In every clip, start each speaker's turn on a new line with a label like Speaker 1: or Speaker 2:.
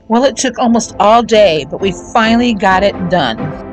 Speaker 1: Well, it took almost all day, but we finally got it done.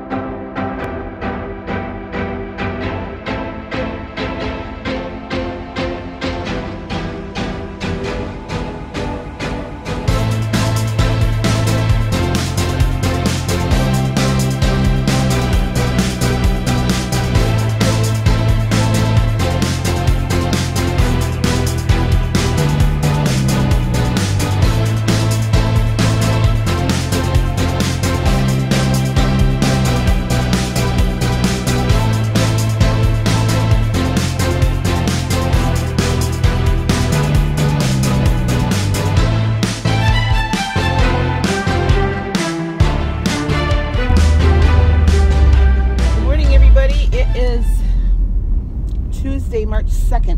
Speaker 2: Tuesday, March 2nd,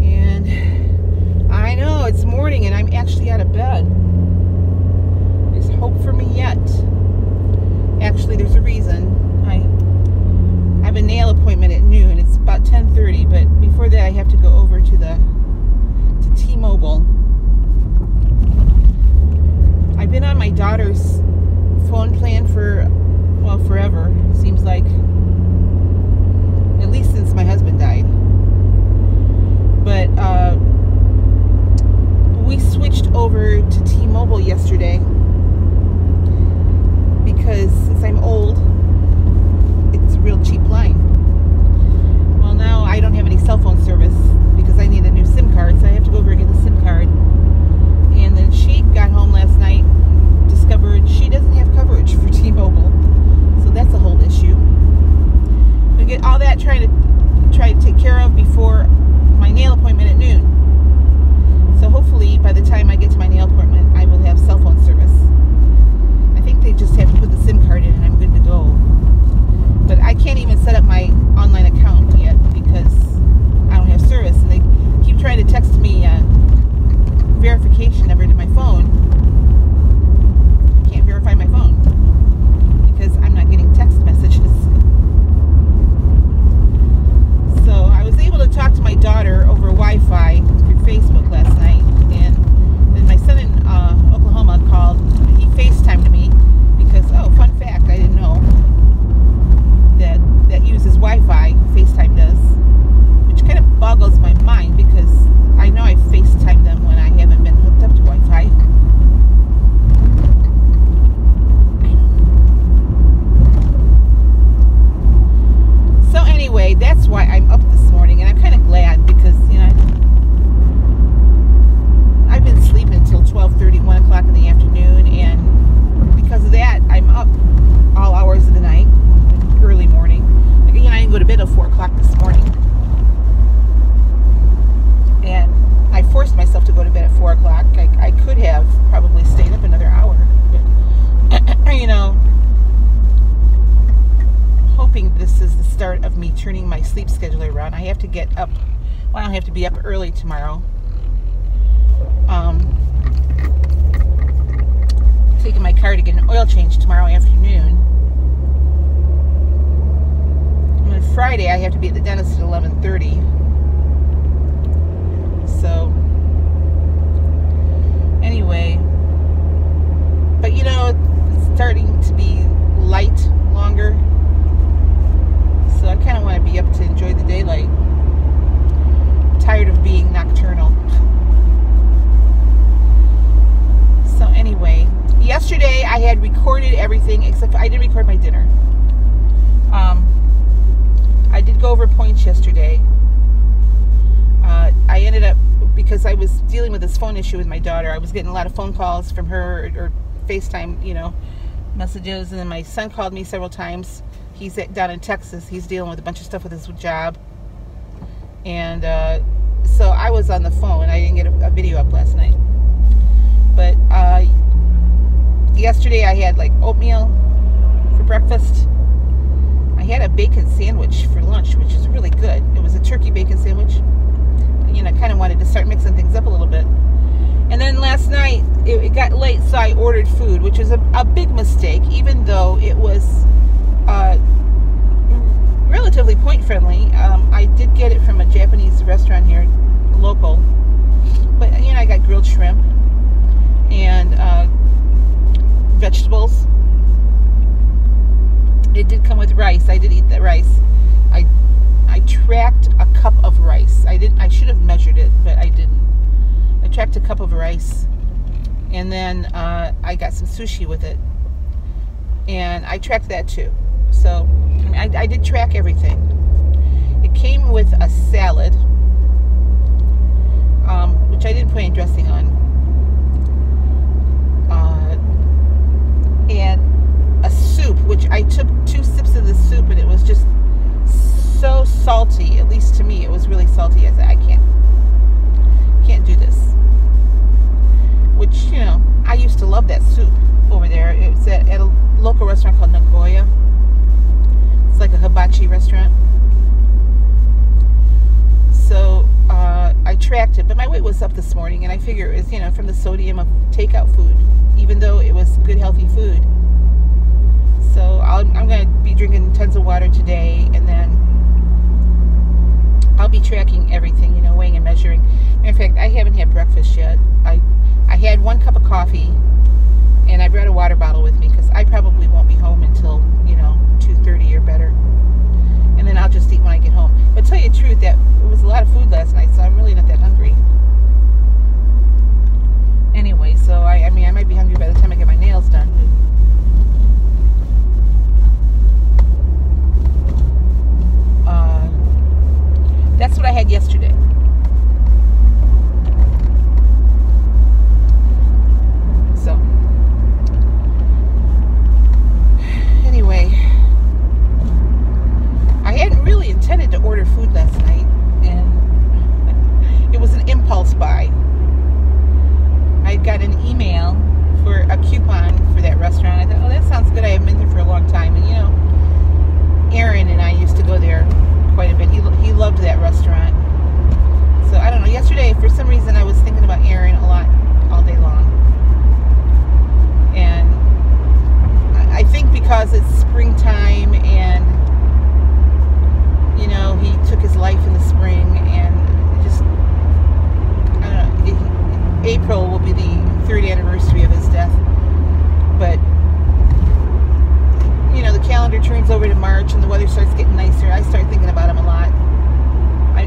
Speaker 2: and I know it's morning and I'm actually out of bed. There's hope for me yet. Actually, there's a reason. I have a nail appointment at noon. It's about 10:30, but before that I have to go over to T-Mobile. I've been on my daughter's phone plan for, well, forever, seems like. At least since my husband died. But we switched over to T-Mobile yesterday because since I'm old, it's a real cheap line. Well, now I don't have any cell phone service because I need a new SIM card, so I have to go over and get the SIM card. And then she got home last night and discovered she doesn't have coverage for T-Mobile, so that's a whole issue. We get all that try to take care of before my nail appointment at noon. So hopefully by the time I get to my nail appointment, I will have cell phone service. I think they just have to put the SIM card in and I'm good to go. But I can't even set up my online account yet because I don't have service, and they keep trying to text me verification number to my phone. I can't verify my phone because I'm not getting text messages. So I was able to talk to my daughter over Wi-Fi through Facebook last night, and then my son in Oklahoma called. He FaceTimed me because, oh, fun fact, I didn't know that uses Wi-Fi, FaceTime does, which kind of boggles my mind because I know I FaceTime them when I haven't been hooked up to Wi-Fi. So anyway, that's why I'm up this morning, and I'm kind of glad because, you know, I've been sleeping until 12:30, 1 o'clock in the afternoon, and because of that, I'm up all hours of the night, early morning. Like, you know, I didn't go to bed at 4 o'clock this morning, and I forced myself to go to bed at 4 o'clock. I could have probably stayed up another hour, but, you know, hoping this is the start of me turning my sleep schedule around. I have to get up, well, I don't have to be up early tomorrow. Taking my car to get an oil change tomorrow afternoon. And on Friday I have to be at the dentist at 11:30. So anyway, but you know, it's starting to be light longer. So I kind of want to be up to enjoy the daylight. I'm tired of being nocturnal. So anyway, yesterday I had recorded everything except I didn't record my dinner. I did go over points yesterday. I ended up, because I was dealing with this phone issue with my daughter, I was getting a lot of phone calls from her or FaceTime, you know, messages, and then my son called me several times. He's down in Texas. He's dealing with a bunch of stuff with his job. And so I was on the phone. I didn't get a video up last night. But yesterday I had like oatmeal for breakfast. I had a bacon sandwich for lunch, which is really good. It was a turkey bacon sandwich. You know, I kind of wanted to start mixing things up a little bit. And then last night, it got late, so I ordered food, which is a big mistake, even though it was relatively point-friendly. I did get it from a Japanese restaurant here, local. But, you know, I got grilled shrimp shrimp and vegetables. It did come with rice. I did eat the rice. I tracked a cup of rice. I should have measured it, but I didn't. I tracked a cup of rice, and then I got some sushi with it, and I tracked that too. So I mean, I did track everything. It came with a salad, which I didn't put any dressing on, and a soup, which I took 2 sips of the soup, and it was just so salty. At least to me, it was really salty. I said, I can't do this. Which, you know, I used to love that soup over there. It was at a local restaurant called Nagoya. It's like a hibachi restaurant. So I tracked it, but my weight was up this morning, and I figure it was, you know, from the sodium of takeout food, even though it was good, healthy food. So I'm going to be drinking tons of water today, and then I'll be tracking everything, you know, weighing and measuring. In fact, I haven't had breakfast yet. I had 1 cup of coffee, and I brought a water bottle with me because I probably won't be home until, you know, 2:30 or better. And then I'll just eat when I get home. But to tell you the truth, that it was a lot of food last night, so I'm really not that hungry. Anyway, so I mean, I might be hungry by the time I get my nails done. That's what I had yesterday. So, anyway, I hadn't really intended to order food last night, and it was an impulse buy. I got an email for a coupon for that restaurant. I thought, oh, that sounds good. I haven't been there for a long time. And, you know, Aaron and I used to go there quite a bit. He loved that restaurant. So, I don't know. Yesterday, for some reason, I was thinking about Aaron a lot all day long. And I think because it's springtime and, you know, he took his life in the spring, and just, I don't know, April will be the 3rd anniversary of his death. But, you know, the calendar turns over to March and the weather starts getting nicer. I start thinking about him a lot.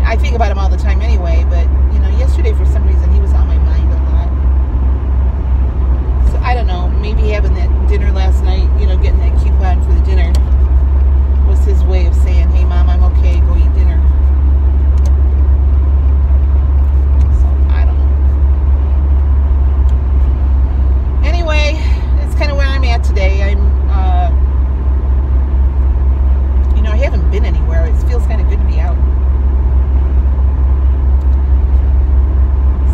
Speaker 2: I think about him all the time anyway, but, you know, yesterday for some reason he was on my mind a lot. So I don't know, maybe having that dinner last night, you know, getting that coupon for the dinner was his way of saying, hey Mom, I'm okay, go eat dinner. So I don't know. Anyway, that's kind of where I'm at today. You know, I haven't been anywhere. It feels kind of good to be out.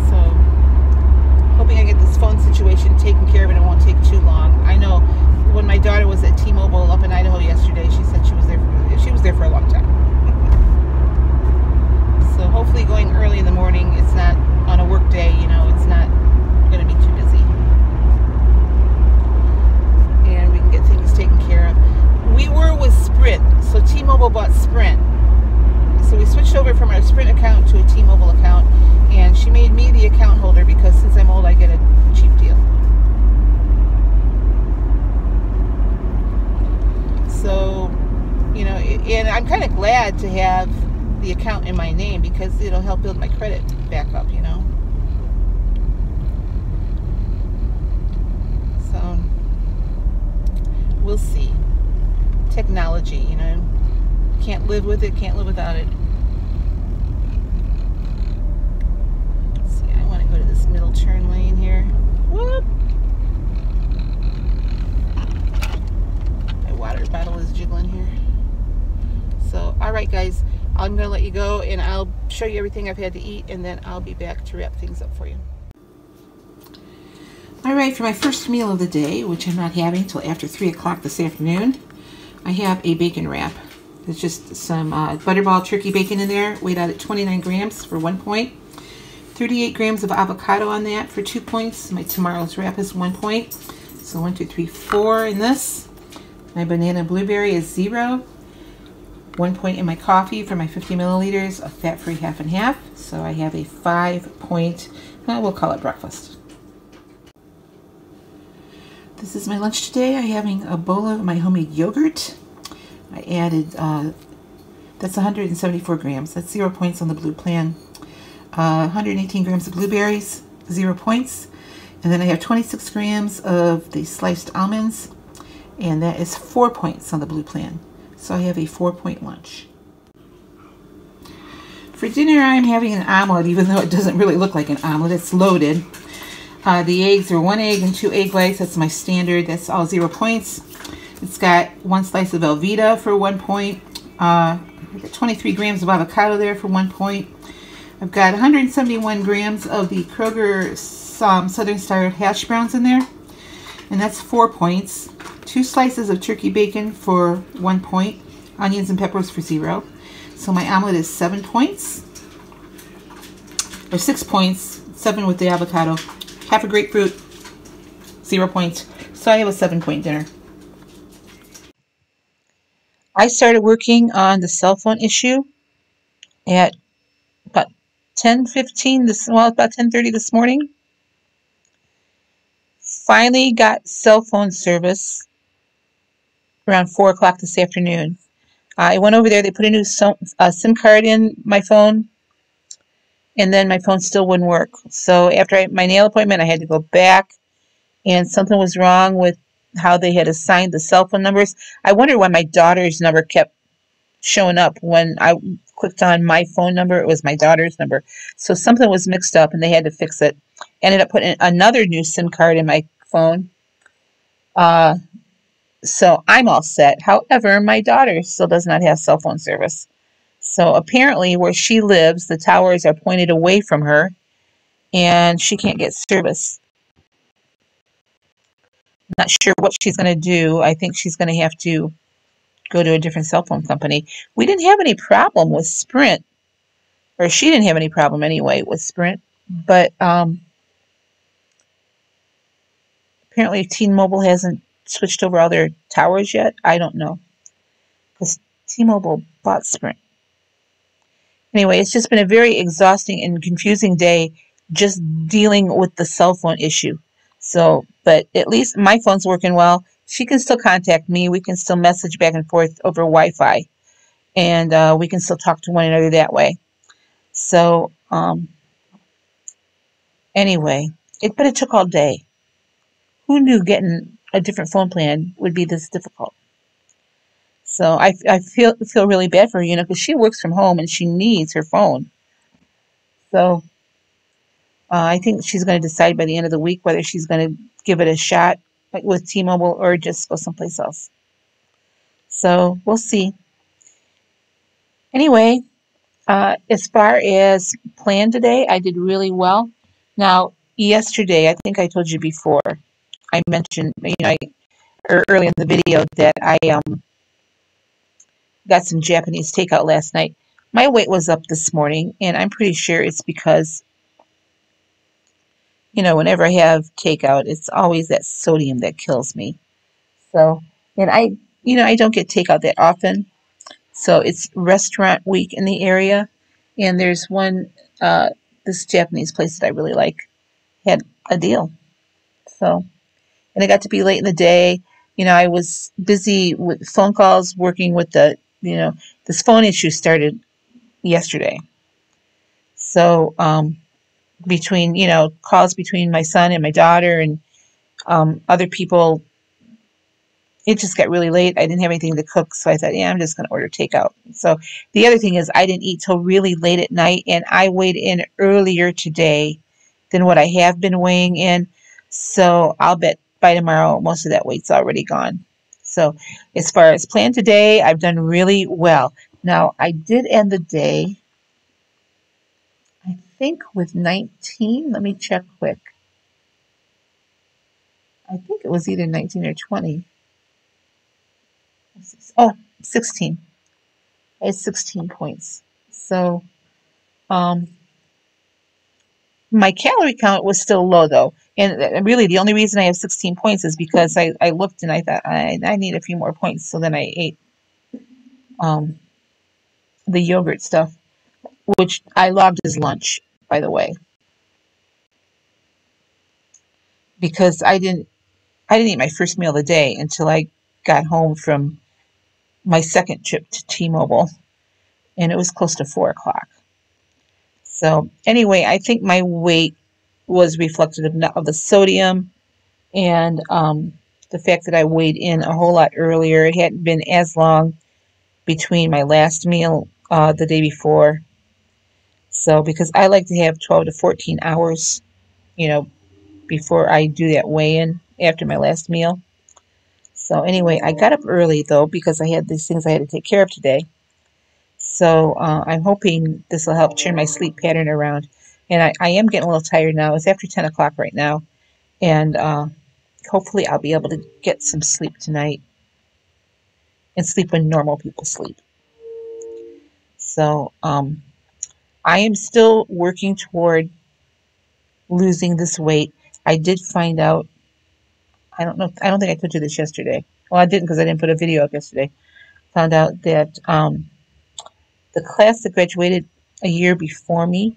Speaker 2: So, hoping I get this phone situation taken care of and it won't take too long. I know when my daughter was at T-Mobile up in Idaho yesterday, she said she was there for a long time. So hopefully going early in the morning, it's not on a work day, you know, it's not going to be too busy. And we can get things taken care of. We were with Sprint, so T-Mobile bought Sprint. So we switched over from our Sprint account to a T-Mobile account, and she made me the account holder because since I'm old, I get a cheap deal. So, you know, and I'm kind of glad to have the account in my name because it'll help build my credit back up, you know. So, we'll see. Technology, you know, can't live with it, can't live without it. Let's see, I want to go to this middle turn lane here. Whoop! My water bottle is jiggling here. So, alright guys, I'm going to let you go and I'll show you everything I've had to eat, and then I'll be back to wrap things up for you. Alright, for my first meal of the day, which I'm not having until after 3 o'clock this afternoon, I have a bacon wrap. There's just some butterball turkey bacon in there, weighed out at 29 grams for 1 point. 38 grams of avocado on that for 2 points. My tomorrow's wrap is 1 point. So 1, 2, 3, 4 in this. My banana blueberry is 0. 1 point in my coffee for my 50 milliliters of fat-free half and half. So I have a 5 point We'll call it breakfast. This is my lunch today. I'm having a bowl of my homemade yogurt. I added, that's 174 grams. That's 0 points on the blue plan. 118 grams of blueberries, 0 points. And then I have 26 grams of the sliced almonds, and that is 4 points on the blue plan. So I have a 4-point lunch. For dinner, I'm having an omelet, even though it doesn't really look like an omelet. It's loaded. The eggs are 1 egg and 2 egg whites. That's my standard. That's all 0 points. It's got 1 slice of Velveeta for 1 point. I've got 23 grams of avocado there for 1 point. I've got 171 grams of the Kroger Southern Style hash browns in there, and that's 4 points. 2 slices of turkey bacon for 1 point. Onions and peppers for 0. So my omelet is 7 points, or 6 points, 7 with the avocado. Half a grapefruit, 0 points. So I have a 7-point dinner.
Speaker 1: I started working on the cell phone issue at about 10:15 about 10:30 this morning. Finally got cell phone service around 4 o'clock this afternoon. I went over there, they put a new SIM card in my phone, and then my phone still wouldn't work. So after my nail appointment, I had to go back, and something was wrong with how they had assigned the cell phone numbers. I wonder why my daughter's number kept showing up. When I clicked on my phone number, it was my daughter's number. So something was mixed up, and they had to fix it. Ended up putting another new SIM card in my phone. So I'm all set. However, my daughter still does not have cell phone service. So apparently where she lives, the towers are pointed away from her, and she can't get service. Not sure what she's going to do. I think she's going to have to go to a different cell phone company. We didn't have any problem with Sprint, or she didn't have any problem anyway with Sprint, but apparently T-Mobile hasn't switched over all their towers yet. I don't know, because T-Mobile bought Sprint. Anyway, it's just been a very exhausting and confusing day just dealing with the cell phone issue. So, but at least my phone's working well. She can still contact me. We can still message back and forth over Wi-Fi, and we can still talk to one another that way. So, anyway, but it took all day. Who knew getting a different phone plan would be this difficult? So I feel really bad for her, because she works from home and she needs her phone. So I think she's going to decide by the end of the week whether she's going to give it a shot with T-Mobile or just go someplace else. So we'll see. Anyway, as far as planned today, I did really well. Now, yesterday, I think I told you before, I mentioned, early in the video that I got some Japanese takeout last night. My weight was up this morning, and I'm pretty sure it's because, whenever I have takeout, it's always that sodium that kills me. So, and I don't get takeout that often. So it's restaurant week in the area, and there's one, this Japanese place that I really like had a deal. So, and it got to be late in the day. I was busy with phone calls, working with this phone issue started yesterday. So, between, calls between my son and my daughter and other people, it just got really late. I didn't have anything to cook, so I thought, yeah, I'm just going to order takeout. So the other thing is I didn't eat till really late at night, and I weighed in earlier today than what I have been weighing in. So I'll bet by tomorrow most of that weight's already gone. So as far as planned today, I've done really well. Now, I did end the day, I think, with 19. Let me check quick. I think it was either 19 or 20. Oh, 16. I had 16 points. So, my calorie count was still low, though. And really, the only reason I have 16 points is because I looked and I thought, I need a few more points. So then I ate the yogurt stuff, which I logged as lunch, by the way. because I didn't eat my first meal of the day until I got home from my second trip to T-Mobile, and it was close to 4 o'clock. So anyway, I think my weight was reflective of the sodium and the fact that I weighed in a whole lot earlier. It hadn't been as long between my last meal the day before. So because I like to have 12 to 14 hours, you know, before I do that weigh-in after my last meal. So anyway, I got up early though because I had these things I had to take care of today. So I'm hoping this will help turn my sleep pattern around. And I am getting a little tired now. It's after 10 o'clock right now. And hopefully I'll be able to get some sleep tonight and sleep when normal people sleep. So I am still working toward losing this weight. I did find out, I don't think I told you this yesterday. Well, I didn't because I didn't put a video up yesterday. Found out that the class that graduated a year before me,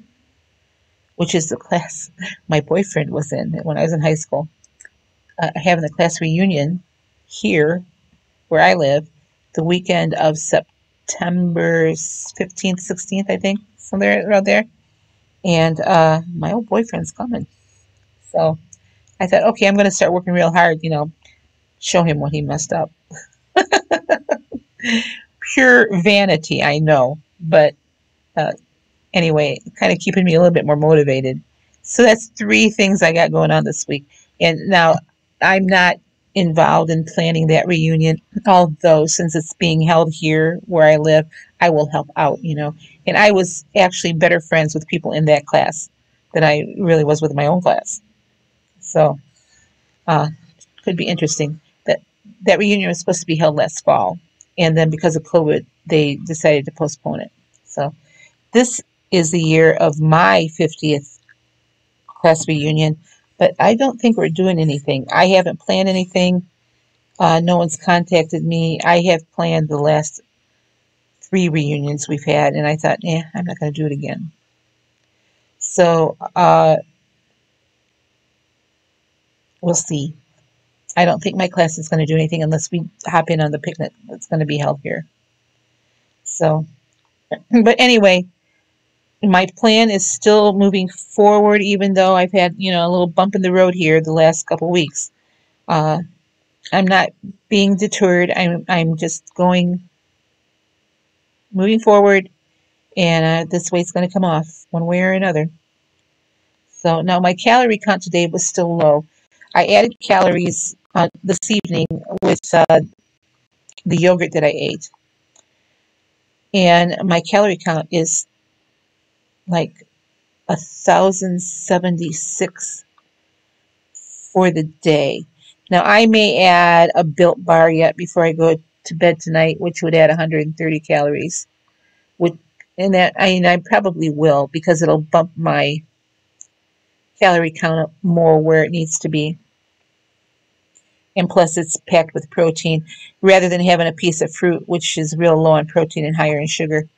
Speaker 1: which is the class my boyfriend was in when I was in high school, having the class reunion here where I live the weekend of September 15th, 16th, I think, somewhere around there. And my old boyfriend's coming. So I thought, okay, I'm going to start working real hard, show him what he messed up. Pure vanity, I know. But uh, anyway, kind of keeping me a little bit more motivated. So that's 3 things I got going on this week. And now I'm not involved in planning that reunion, although since it's being held here where I live, I will help out. And I was actually better friends with people in that class than I really was with my own class. So could be interesting. That reunion was supposed to be held last fall, and then because of COVID, they decided to postpone it. So this is the year of my 50th class reunion, but I don't think we're doing anything. I haven't planned anything. No one's contacted me. I have planned the last 3 reunions we've had, and I thought, I'm not going to do it again. So we'll see. I don't think my class is going to do anything unless we hop in on the picnic that's going to be held here. So, but anyway, my plan is still moving forward, even though I've had, a little bump in the road here the last couple of weeks. I'm not being deterred. I'm just moving forward, and this weight's going to come off one way or another. So now my calorie count today was still low. I added calories this evening with the yogurt that I ate, and my calorie count is like 1,076 for the day. Now I may add a Built bar yet before I go to bed tonight, which would add 130 calories. And that I probably will because it'll bump my calorie count up more where it needs to be. And plus it's packed with protein rather than having a piece of fruit, which is real low on protein and higher in sugar.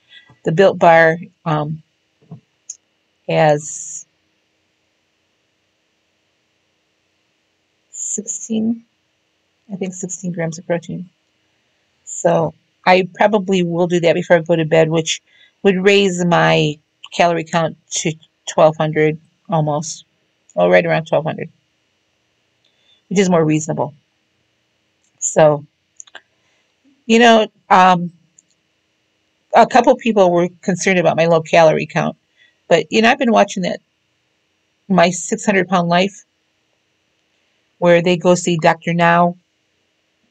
Speaker 1: The Built bar has 16 grams of protein. So I probably will do that before I go to bed, which would raise my calorie count to 1,200 almost, or right around 1,200, which is more reasonable. So, a couple people were concerned about my low calorie count, but I've been watching that My 600-Pound Life, where they go see Dr. Now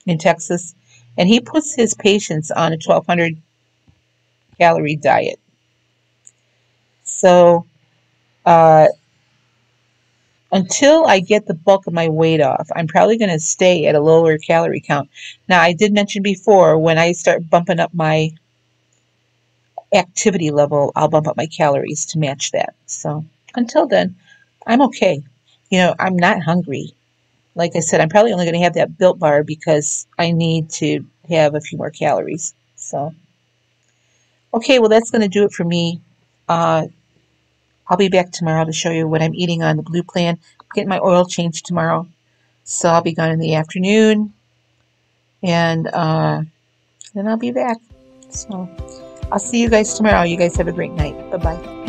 Speaker 1: in Texas, and he puts his patients on a 1,200 calorie diet. So until I get the bulk of my weight off, I'm probably going to stay at a lower calorie count. Now, I did mention before, when I start bumping up my activity level, I'll bump up my calories to match that. So until then, I'm okay. I'm not hungry. Like I said, I'm probably only going to have that Built bar because I need to have a few more calories. So, okay, well, that's going to do it for me. I'll be back tomorrow to show you what I'm eating on the Blue Plan. getting my oil changed tomorrow. So I'll be gone in the afternoon, and then I'll be back. So I'll see you guys tomorrow. You guys have a great night. Bye-bye.